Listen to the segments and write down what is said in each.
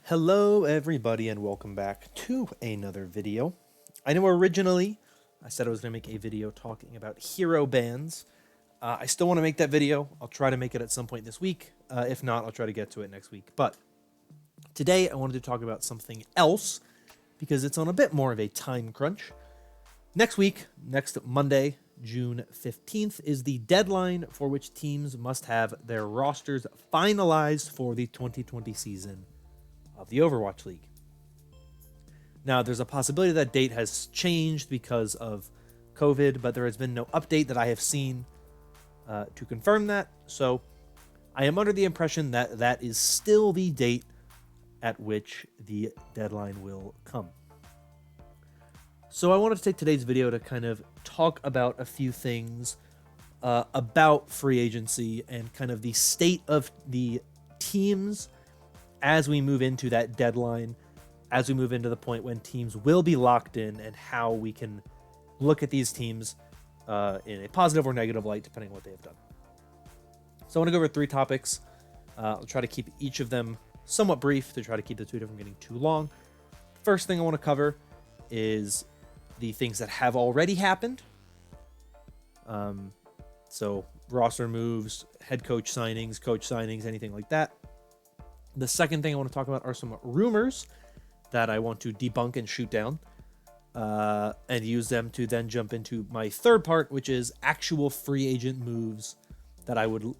Hello everybody and welcome back to another video. I know originally I said I was going to make a video talking about hero bans. I still want to make that video. I'll try to make it at some point this week. If not, I'll try to get to it next week. But today I wanted to talk about something else because it's on a bit more of a time crunch. Next week, next Monday, June 15th, is the deadline for which teams must have their rosters finalized for the 2020 season of the Overwatch League. Now, there's a possibility that date has changed because of COVID, but there has been no update that I have seen to confirm that. So I am under the impression that that is still the date at which the deadline will come. So I wanted to take today's video to kind of talk about a few things about free agency and kind of the state of the teams as we move into that deadline, as we move into the point when teams will be locked in, and how we can look at these teams in a positive or negative light, depending on what they have done. So I want to go over 3 topics. I'll try to keep each of them somewhat brief to try to keep the two from getting too long. First thing I want to cover is the things that have already happened. So roster moves, head coach signings, anything like that. The second thing I want to talk about are some rumors that I want to debunk and shoot down, and use them to then jump into my third part, which is actual free agent moves that I would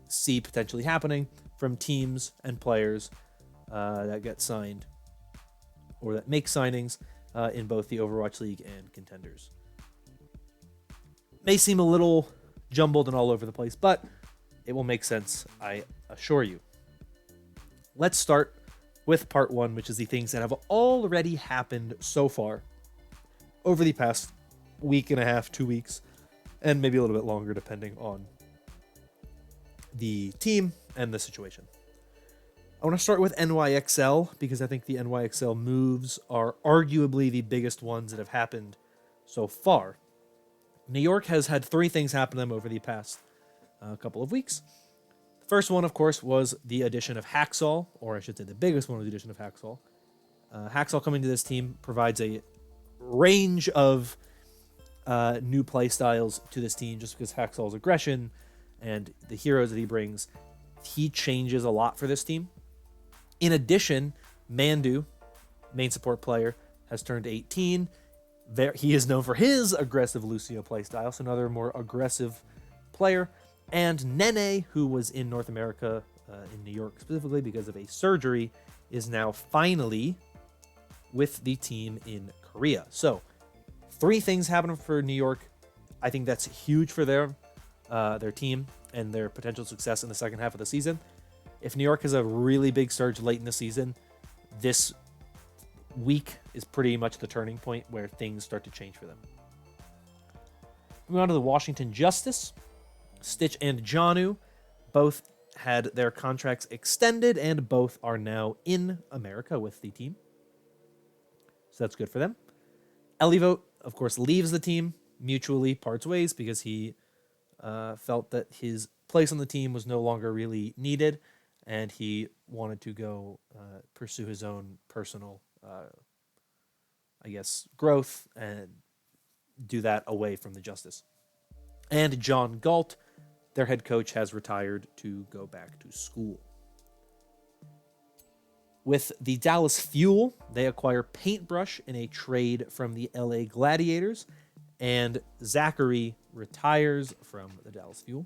see potentially happening from teams and players that get signed or that make signings in both the Overwatch League and Contenders. May seem a little jumbled and all over the place, but it will make sense, I assure you. Let's start with part 1, which is the things that have already happened so far over the past week and a half, 2 weeks, and maybe a little bit longer depending on the team and the situation. I want to start with NYXL because I think the NYXL moves are arguably the biggest ones that have happened so far. New York has had 3 things happen to them over the past couple of weeks. First one, of course, was the addition of Hacksaw, or I should say the biggest one was the addition of Hacksaw. Hacksaw coming to this team provides a range of new play styles to this team just because Hacksaw's aggression and the heroes that he brings. He changes a lot for this team. In addition, Mandu, main support player, has turned 18. He is known for his aggressive Lucio playstyle, so another more aggressive player. And Nene, who was in North America, in New York specifically because of a surgery, is now finally with the team in Korea. So 3 things happened for New York. I think that's huge for their team and their potential success in the second half of the season. If New York has a really big surge late in the season, this week is pretty much the turning point where things start to change for them. Moving on to the Washington Justice. Stitch and Janu both had their contracts extended, and both are now in America with the team. So that's good for them. Elivote, of course, leaves the team, mutually parts ways because he felt that his place on the team was no longer really needed, and he wanted to go pursue his own personal, growth and do that away from the Justice. And John Galt, their head coach, has retired to go back to school. With the Dallas Fuel, they acquire Paintbrush in a trade from the LA Gladiators, and Zachary retires from the Dallas Fuel.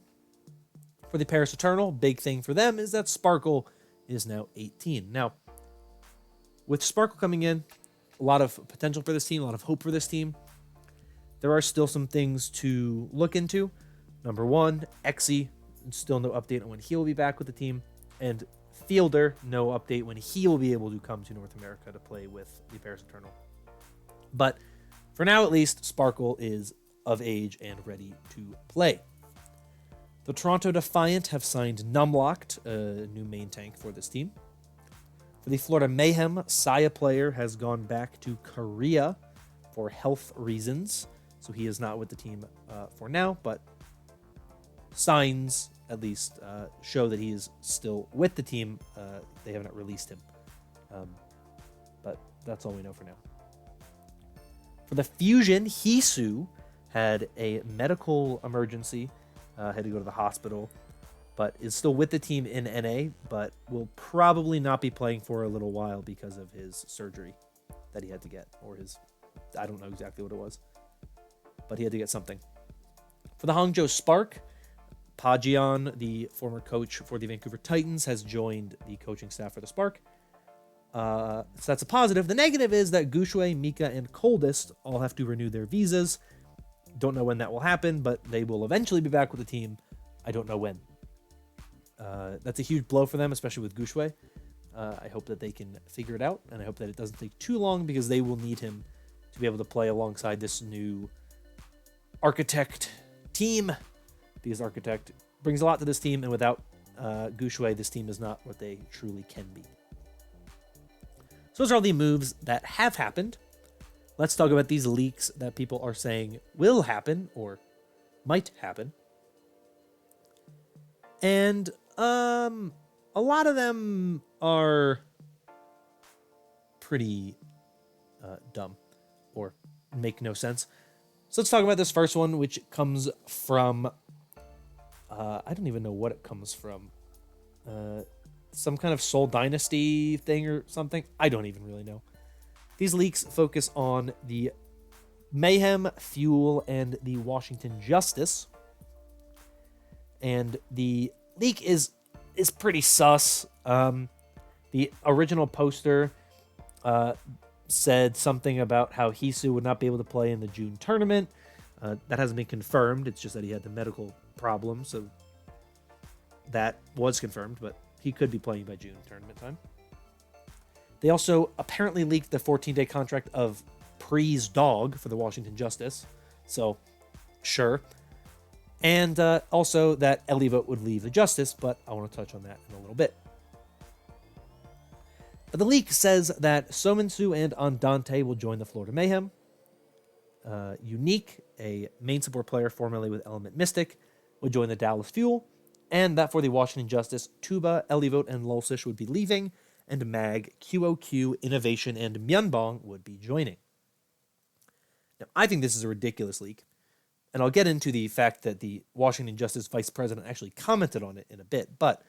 For the Paris Eternal, big thing for them is that Sparkle is now 18. Now, with Sparkle coming in, a lot of potential for this team, a lot of hope for this team. There are still some things to look into. Number 1, Exy, still no update on when he will be back with the team. And Fielder, no update when he will be able to come to North America to play with the Paris Eternal. But for now, at least, Sparkle is of age and ready to play. The Toronto Defiant have signed Numlocked, a new main tank for this team. For the Florida Mayhem, Saya player has gone back to Korea for health reasons. So he is not with the team for now, but signs at least show that he is still with the team. They have not released him But that's all we know for now. For the Fusion, Hisu had a medical emergency, had to go to the hospital, but is still with the team in NA, but will probably not be playing for a little while because of his surgery that he had to get, or I don't know exactly what it was, but he had to get something. For the Hangzhou Spark, Pajian, the former coach for the Vancouver Titans, has joined the coaching staff for the Spark. So that's a positive. The negative is that Gushui, Mika, and Coldest all have to renew their visas. Don't know when that will happen, but they will eventually be back with the team. I don't know when. That's a huge blow for them, especially with Gushui. I hope that they can figure it out, and I hope that it doesn't take too long because they will need him to be able to play alongside this new Architect team, because Architect brings a lot to this team, and without Gushui, this team is not what they truly can be. So those are all the moves that have happened. Let's talk about these leaks that people are saying will happen or might happen. And a lot of them are pretty dumb or make no sense. So let's talk about this first one, which comes from, I don't even know what it comes from. Some kind of Seoul Dynasty thing or something. I don't even really know. These leaks focus on the Mayhem, Fuel, and the Washington Justice. And the leak is pretty sus. The original poster said something about how Hisu would not be able to play in the June tournament. That hasn't been confirmed. It's just that he had the medical problem, so that was confirmed, but he could be playing by June tournament time. They also apparently leaked the 14-day contract of Pre's dog for the Washington Justice, so sure. And also that Elivote would leave the Justice, but I want to touch on that in a little bit. But the leak says that Sominsu and Andante will join the Florida Mayhem. Unique, a main support player formerly with Element Mystic, would join the Dallas Fuel. And that for the Washington Justice, Tuba, Elivote, and Lulsish would be leaving, and Mag, QOQ, Innovation, and Myeonbong would be joining. Now, I think this is a ridiculous leak, and I'll get into the fact that the Washington Justice Vice President actually commented on it in a bit, but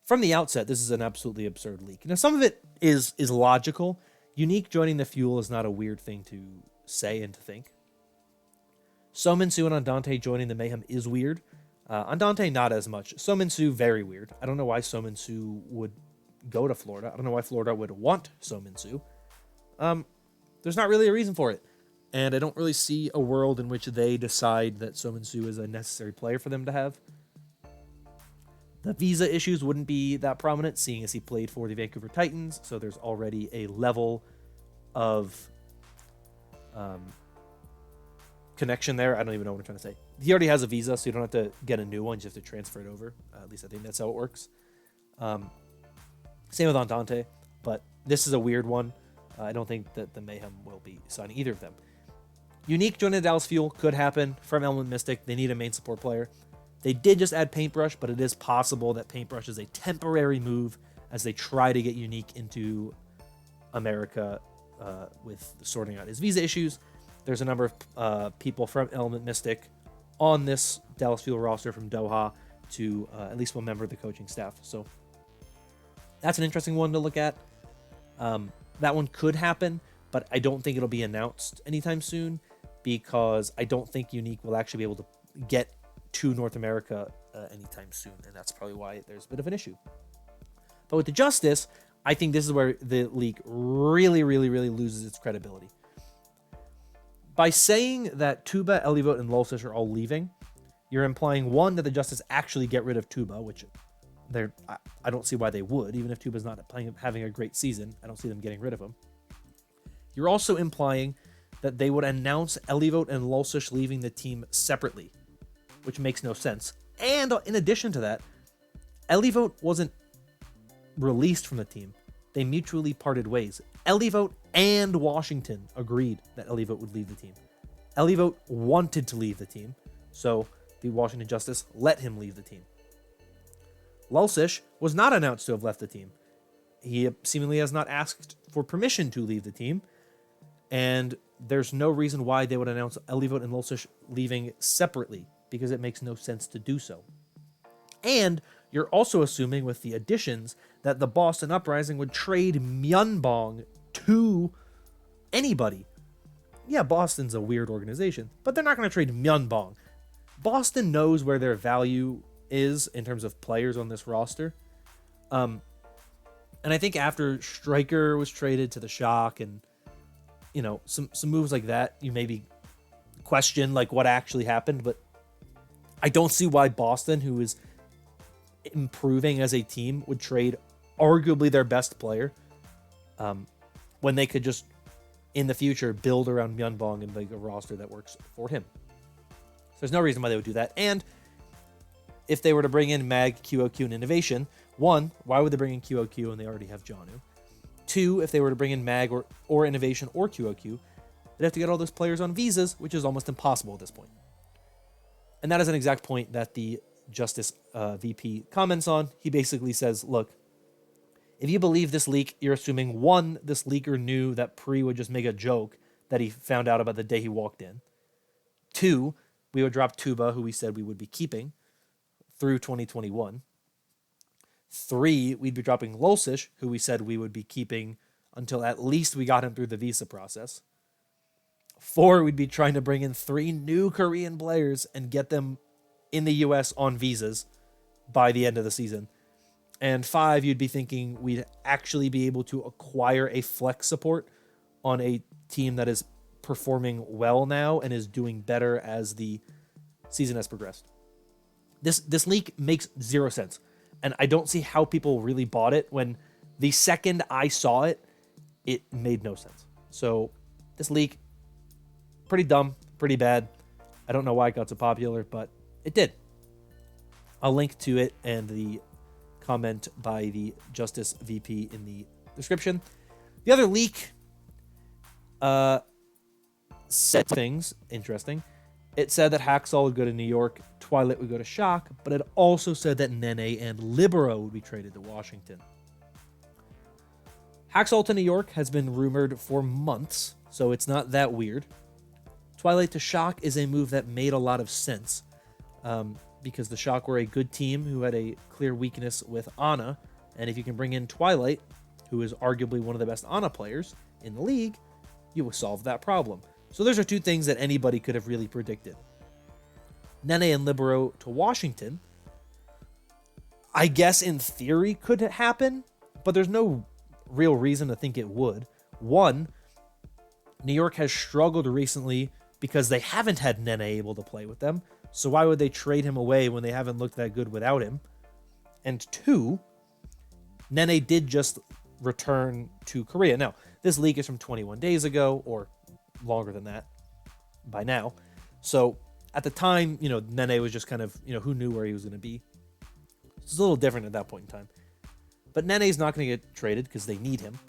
from the outset, this is an absolutely absurd leak. Now, some of it is logical. Unique joining the Fuel is not a weird thing to say and to think. Sominsu and Andante joining the Mayhem is weird. Andante, not as much. Sominsu, very weird. I don't know why Sominsu would go to Florida. I don't know why Florida would want Sominsu. There's not really a reason for it. And I don't really see a world in which they decide that Sominsu is a necessary player for them to have. The visa issues wouldn't be that prominent, seeing as he played for the Vancouver Titans, so there's already a level of connection there. I don't even know what I'm trying to say. He already has a visa, so you don't have to get a new one. You just have to transfer it over. At least I think that's how it works. Same with Andante, but this is a weird one. I don't think that the Mayhem will be signing either of them. Unique joining the Dallas Fuel could happen from Element Mystic. They need a main support player. They did just add Paintbrush, but it is possible that Paintbrush is a temporary move as they try to get Unique into America with sorting out his visa issues. There's a number of people from Element Mystic on this Dallas Fuel roster from Doha to at least one member of the coaching staff. So that's an interesting one to look at. That one could happen, but I don't think it'll be announced anytime soon because I don't think Unique will actually be able to get to North America anytime soon, and that's probably why there's a bit of an issue. But with the Justice, I think this is where the leak really, really, really loses its credibility. By saying that Tuba, Elivote, and Lulsish are all leaving, you're implying, one, that the Justice actually get rid of Tuba, which I don't see why they would. Even if Tuba's not having a great season, I don't see them getting rid of him. You're also implying that they would announce Elivote and Lulsish leaving the team separately, which makes no sense. And in addition to that, Elivote wasn't released from the team. They mutually parted ways. Elivote and Washington agreed that Elivote would leave the team. Elivote wanted to leave the team, so the Washington Justice let him leave the team. Lulsish was not announced to have left the team. He seemingly has not asked for permission to leave the team, and there's no reason why they would announce Elivote and Lulsish leaving separately, because it makes no sense to do so. And you're also assuming with the additions that the Boston Uprising would trade Myeonbong to anybody. Yeah, Boston's a weird organization, but they're not going to trade Myeonbong. Boston knows where their value is in terms of players on this roster. And I think after Stryker was traded to the Shock and, you know, some moves like that, you maybe question like what actually happened, but I don't see why Boston, who is improving as a team, would trade arguably their best player when they could just in the future build around Myeonbong and like a roster that works for him. So there's no reason why they would do that. And if they were to bring in Mag, QOQ, and Innovation, one, why would they bring in QOQ when they already have Janu? Two, if they were to bring in Mag or Innovation or QOQ, they'd have to get all those players on visas, which is almost impossible at this point. And that is an exact point that the Justice VP comments on. He basically says, look, if you believe this leak, you're assuming, one, this leaker knew that Pri would just make a joke that he found out about the day he walked in. Two, we would drop Tuba, who we said we would be keeping through 2021. Three, we'd be dropping Lulsish, who we said we would be keeping until at least we got him through the visa process. Four, we'd be trying to bring in 3 new Korean players and get them in the US on visas by the end of the season. And 5, you'd be thinking we'd actually be able to acquire a flex support on a team that is performing well now and is doing better as the season has progressed. This leak makes 0 sense. And I don't see how people really bought it when the second I saw it, it made no sense. So this leak, pretty dumb, pretty bad. I don't know why it got so popular, but it did. I'll link to it and the comment by the Justice VP in the description. The other leak said things interesting. It said that Hacksaw would go to New York, Twilight would go to Shock, but it also said that Nene and Libero would be traded to Washington. Hacksaw to New York has been rumored for months, so it's not that weird. Twilight to Shock is a move that made a lot of sense, because the Shock were a good team who had a clear weakness with Ana, and if you can bring in Twilight, who is arguably one of the best Ana players in the league, you will solve that problem. So those are 2 things that anybody could have really predicted. Nene and Libero to Washington, I guess in theory could happen, but there's no real reason to think it would. One, New York has struggled recently because they haven't had Nene able to play with them, so why would they trade him away when they haven't looked that good without him? And 2, Nene did just return to Korea. Now, this leak is from 21 days ago, or longer than that by now. So at the time, you know, Nene was just kind of, you know, who knew where he was going to be. It's a little different at that point in time. But Nene's not going to get traded because they need him.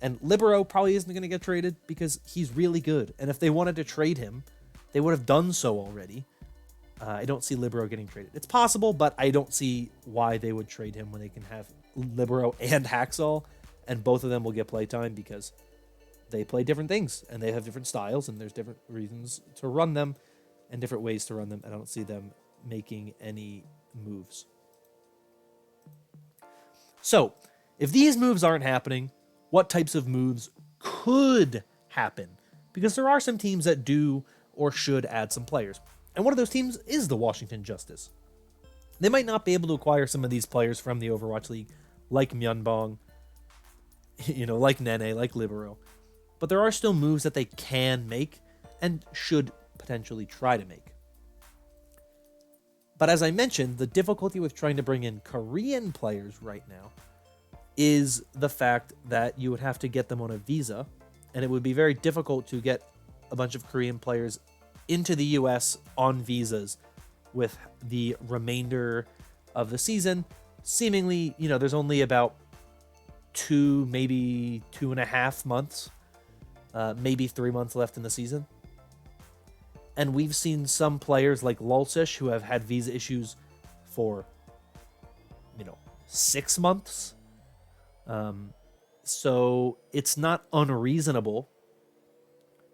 And Libero probably isn't going to get traded because he's really good. And if they wanted to trade him, they would have done so already. I don't see Libero getting traded. It's possible, but I don't see why they would trade him when they can have Libero and Hacksaw, and both of them will get playtime because they play different things and they have different styles and there's different reasons to run them and different ways to run them. I don't see them making any moves. So if these moves aren't happening, what types of moves could happen? Because there are some teams that do or should add some players. And one of those teams is the Washington Justice. They might not be able to acquire some of these players from the Overwatch League, like Myeonbong, you know, like Nene, like Libero. But there are still moves that they can make and should potentially try to make. But as I mentioned, the difficulty with trying to bring in Korean players right now is the fact that you would have to get them on a visa, and it would be very difficult to get a bunch of Korean players into the US on visas with the remainder of the season. Seemingly, you know, there's only about 2, maybe 2.5 months, maybe 3 months left in the season. And we've seen some players like Lulsish who have had visa issues for, 6 months. So it's not unreasonable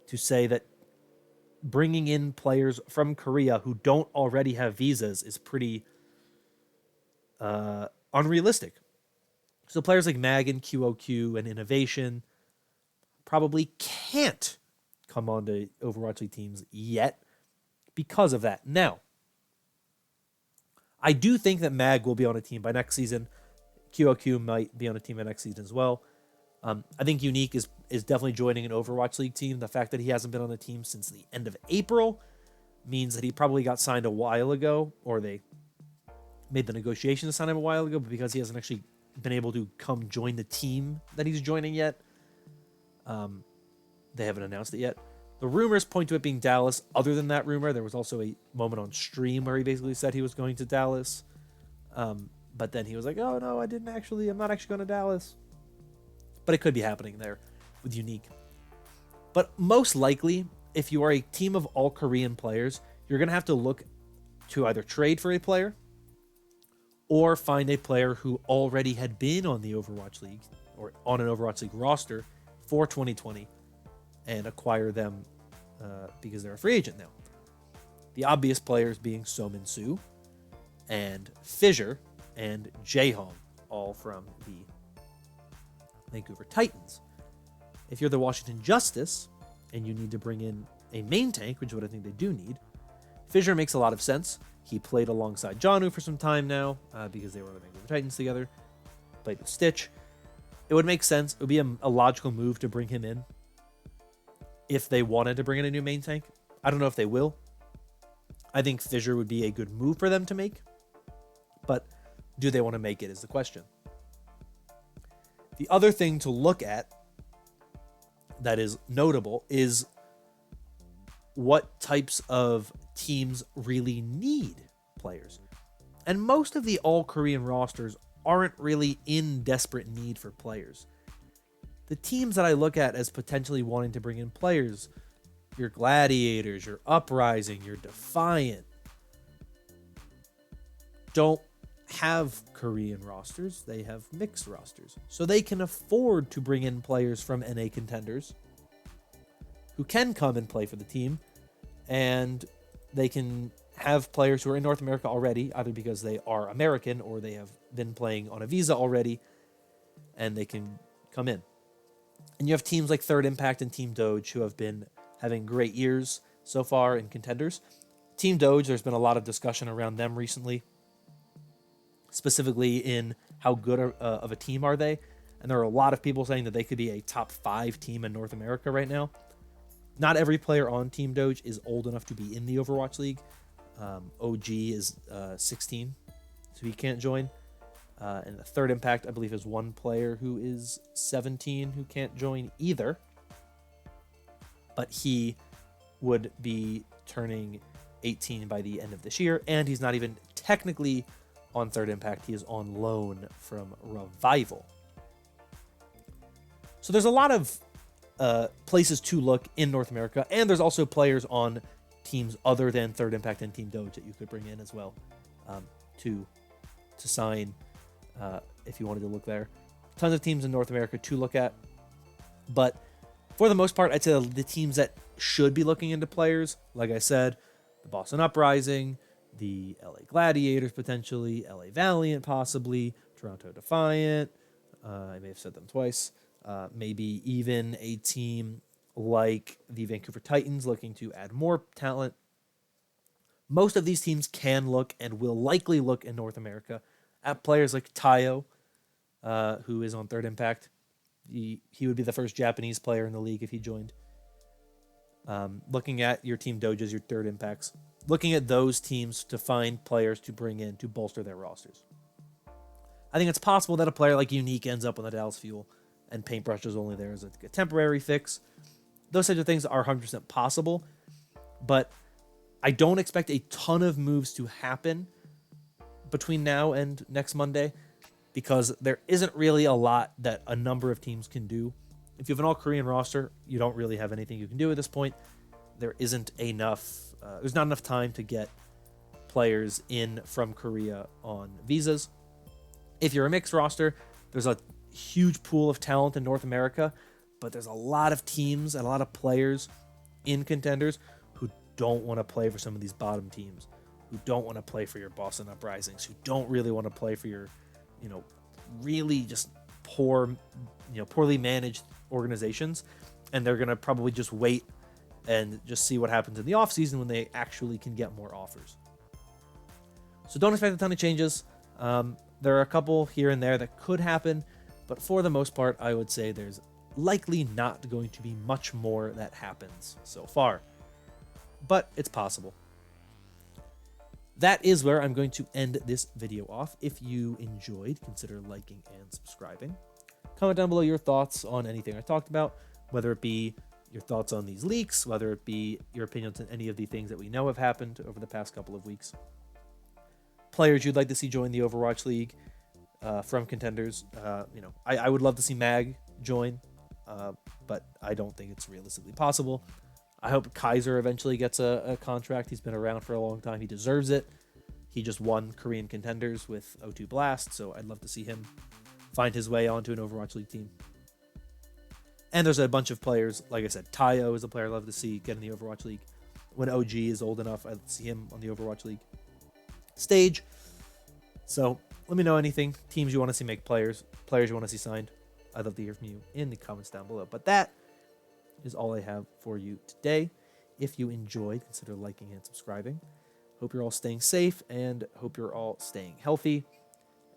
to say that bringing in players from Korea who don't already have visas is pretty unrealistic. So players like Mag and QOQ and Innovation probably can't come onto Overwatch League teams yet because of that. Now, I do think that Mag will be on a team by next season. QOQ might be on a team by next season as well. I think Unique is definitely joining an Overwatch League team. The fact that he hasn't been on the team since the end of April means that he probably got signed a while ago, or they made the negotiation to sign him a while ago, but because he hasn't actually been able to come join the team that he's joining yet, they haven't announced it yet. The rumors point to it being Dallas. Other than that rumor, there was also a moment on stream where he basically said he was going to Dallas. But then he was like, oh, no, I'm not actually going to Dallas. But it could be happening there with Unique. But most likely, if you are a team of all Korean players, you're going to have to look to either trade for a player or find a player who already had been on the Overwatch League or on an Overwatch League roster for 2020 and acquire them because they're a free agent now. The obvious players being Somin Soo and Fissure and Jaehong, all from the Vancouver Titans. If you're the Washington Justice and you need to bring in a main tank, which is what I think they do need, Fissure makes a lot of sense. He played alongside Janu for some time now because they were on the Vancouver Titans together. Played with Stitch. It would make sense. It would be a logical move to bring him in if they wanted to bring in a new main tank. I don't know if they will. I think Fissure would be a good move for them to make. But do they want to make it is the question. The other thing to look at that is notable is what types of teams really need players. And most of the all-Korean rosters aren't really in desperate need for players. The teams that I look at as potentially wanting to bring in players, your Gladiators, your Uprising, your Defiant, don't have Korean rosters. They have mixed rosters. So they can afford to bring in players from NA contenders who can come and play for the team, and they can have players who are in North America already, either because they are American or they have been playing on a visa already, and they can come in. And you have teams like Third Impact and Team Doge who have been having great years so far in contenders. Team Doge, there's been a lot of discussion around them recently, specifically in how good of a team are they. And there are a lot of people saying that they could be a top 5 team in North America right now. Not every player on Team Doge is old enough to be in the Overwatch League. OG is 16, so he can't join. And the Third Impact, I believe, is one player who is 17 who can't join either. But he would be turning 18 by the end of this year, and he's not even technically on Third Impact. He is on loan from Revival. So there's a lot of places to look in North America, and there's also players on teams other than Third Impact and Team Doge that you could bring in as well to sign if you wanted to look there. Tons of teams in North America to look at, but for the most part, I'd say the teams that should be looking into players, like I said, the Boston Uprising, the LA Gladiators potentially, LA Valiant possibly, Toronto Defiant, I may have said them twice, maybe even a team like the Vancouver Titans looking to add more talent. Most of these teams can look and will likely look in North America at players like Tayo, who is on Third Impact. He would be the first Japanese player in the league if he joined. Looking at your Team Doges, your Third Impacts, looking at those teams to find players to bring in to bolster their rosters. I think it's possible that a player like Unique ends up on the Dallas Fuel and Paintbrush is only there as a temporary fix. Those types of things are 100% possible, but I don't expect a ton of moves to happen between now and next Monday because there isn't really a lot that a number of teams can do. If you have an all-Korean roster, you don't really have anything you can do at this point. There isn't enough, there's not enough time to get players in from Korea on visas. If you're a mixed roster, there's a huge pool of talent in North America, but there's a lot of teams and a lot of players in Contenders who don't want to play for some of these bottom teams, who don't want to play for your Boston Uprisings, who don't really want to play for your, really just poorly managed organizations, and they're going to probably just wait and just see what happens in the offseason when they actually can get more offers. So don't expect a ton of changes. There are a couple here and there that could happen, but for the most part, I would say there's likely not going to be much more that happens so far. But it's possible. That is where I'm going to end this video off. If you enjoyed, consider liking and subscribing. Comment down below your thoughts on anything I talked about, whether it be your thoughts on these leaks, whether it be your opinions on any of the things that we know have happened over the past couple of weeks. Players you'd like to see join the Overwatch League from Contenders. I would love to see Mag join, but I don't think it's realistically possible. I hope Kaiser eventually gets a contract. He's been around for a long time. He deserves it. He just won Korean Contenders with O2 Blast, so I'd love to see him find his way onto an Overwatch League team. And there's a bunch of players, like I said, Tayo is a player I'd love to see get in the Overwatch League. When OG is old enough, I'd see him on the Overwatch League stage. So let me know anything, teams you want to see make players you want to see signed. I'd love to hear from you in the comments down below. But that is all I have for you today. If you enjoyed, consider liking and subscribing. Hope you're all staying safe and hope you're all staying healthy.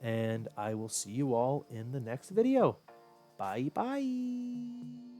And I will see you all in the next video. Bye-bye.